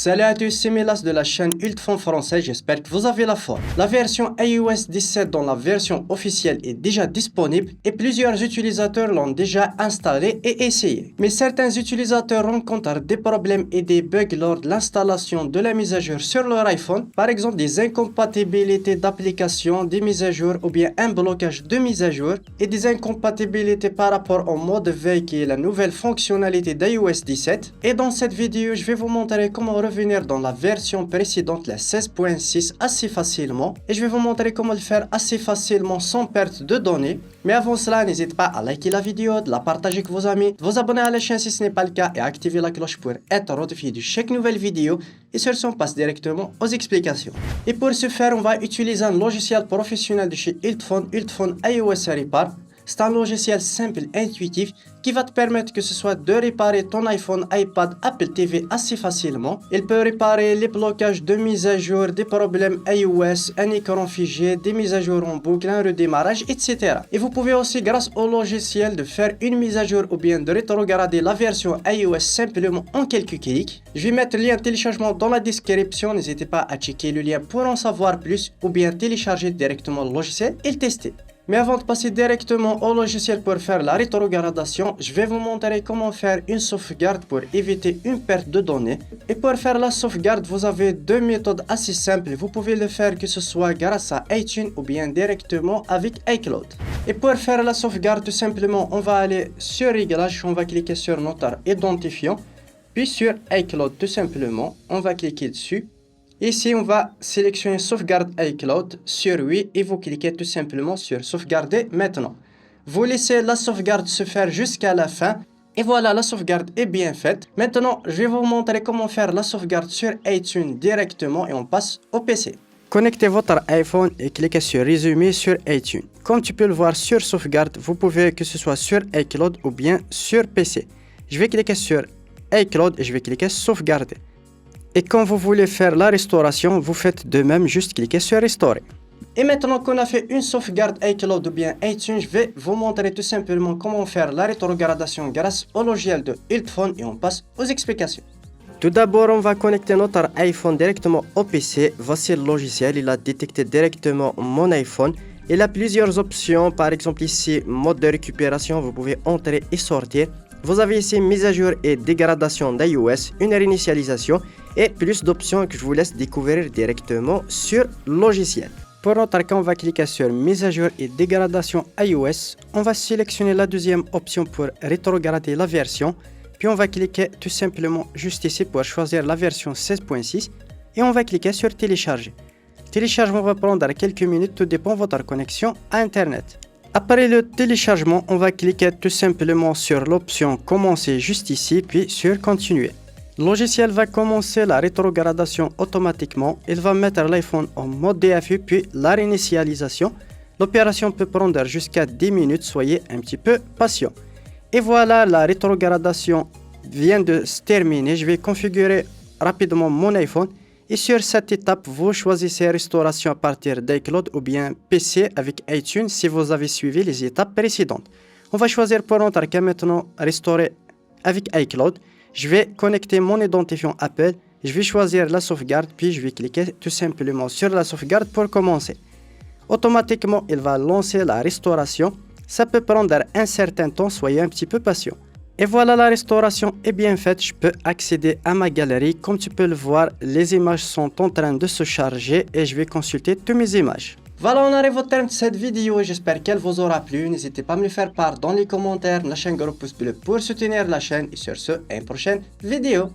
Salut à tous, c'est Milas de la chaîne Ultfon français, j'espère que vous avez la forme. La version iOS 17 dans la version officielle est déjà disponible et plusieurs utilisateurs l'ont déjà installée et essayé. Mais certains utilisateurs rencontrent des problèmes et des bugs lors de l'installation de la mise à jour sur leur iPhone, par exemple des incompatibilités d'applications, des mises à jour ou bien un blocage de mise à jour et des incompatibilités par rapport au mode veille qui est la nouvelle fonctionnalité d'iOS 17. Et dans cette vidéo, je vais vous montrer comment revenir dans la version précédente, la 16.6, assez facilement. Et je vais vous montrer comment le faire assez facilement sans perte de données. Mais avant cela, n'hésitez pas à liker la vidéo, de la partager avec vos amis, de vous abonner à la chaîne si ce n'est pas le cas et à activer la cloche pour être notifié de chaque nouvelle vidéo. Et sur ce, on passe directement aux explications. Et pour ce faire, on va utiliser un logiciel professionnel de chez Ultfon iOS Repair. C'est un logiciel simple et intuitif qui va te permettre que ce soit de réparer ton iPhone, iPad, Apple TV assez facilement. Il peut réparer les blocages de mise à jour, des problèmes iOS, un écran figé, des mises à jour en boucle, un redémarrage, etc. Et vous pouvez aussi, grâce au logiciel, de faire une mise à jour ou bien de rétrograder la version iOS simplement en quelques clics. Je vais mettre le lien de téléchargement dans la description. N'hésitez pas à checker le lien pour en savoir plus ou bien télécharger directement le logiciel et le tester. Mais avant de passer directement au logiciel pour faire la rétrogradation, je vais vous montrer comment faire une sauvegarde pour éviter une perte de données. Et pour faire la sauvegarde, vous avez deux méthodes assez simples. Vous pouvez le faire que ce soit grâce à iTunes ou bien directement avec iCloud. Et pour faire la sauvegarde, tout simplement, on va aller sur Réglages, on va cliquer sur notre identifiant. Puis sur iCloud, tout simplement, on va cliquer dessus. Ici, on va sélectionner Sauvegarde iCloud sur oui et vous cliquez tout simplement sur Sauvegarder maintenant. Vous laissez la sauvegarde se faire jusqu'à la fin. Et voilà, la sauvegarde est bien faite. Maintenant, je vais vous montrer comment faire la sauvegarde sur iTunes directement et on passe au PC. Connectez votre iPhone et cliquez sur Résumer sur iTunes. Comme tu peux le voir sur Sauvegarde, vous pouvez que ce soit sur iCloud ou bien sur PC. Je vais cliquer sur iCloud et je vais cliquer Sauvegarder. Et quand vous voulez faire la restauration, vous faites de même, juste cliquez sur Restaurer. Et maintenant qu'on a fait une sauvegarde iCloud ou bien iTunes, je vais vous montrer tout simplement comment faire la rétrogradation grâce au logiciel de Ultfon et on passe aux explications. Tout d'abord, on va connecter notre iPhone directement au PC. Voici le logiciel, il a détecté directement mon iPhone. Il a plusieurs options, par exemple ici, mode de récupération, vous pouvez entrer et sortir. Vous avez ici mise à jour et dégradation d'iOS, une réinitialisation et plus d'options que je vous laisse découvrir directement sur le logiciel. Pour notre cas, on va cliquer sur mise à jour et dégradation iOS. On va sélectionner la deuxième option pour rétrograder la version. Puis on va cliquer tout simplement juste ici pour choisir la version 16.6 et on va cliquer sur télécharger. Le téléchargement va prendre quelques minutes, tout dépend de votre connexion à Internet. Après le téléchargement, on va cliquer tout simplement sur l'option commencer juste ici, puis sur continuer. Le logiciel va commencer la rétrogradation automatiquement. Il va mettre l'iPhone en mode DFU, puis la réinitialisation. L'opération peut prendre jusqu'à 10 minutes, soyez un petit peu patient. Et voilà, la rétrogradation vient de se terminer. Je vais configurer rapidement mon iPhone. Et sur cette étape, vous choisissez restauration à partir d'iCloud ou bien PC avec iTunes si vous avez suivi les étapes précédentes. On va choisir pour notre cas maintenant restaurer avec iCloud. Je vais connecter mon identifiant Apple. Je vais choisir la sauvegarde puis je vais cliquer tout simplement sur la sauvegarde pour commencer. Automatiquement, il va lancer la restauration. Ça peut prendre un certain temps, soyez un petit peu patient. Et voilà, la restauration est bien faite, je peux accéder à ma galerie. Comme tu peux le voir, les images sont en train de se charger et je vais consulter toutes mes images. Voilà, on arrive au terme de cette vidéo et j'espère qu'elle vous aura plu. N'hésitez pas à me le faire part dans les commentaires, lâchez un gros pouce bleu pour soutenir la chaîne et sur ce, à une prochaine vidéo.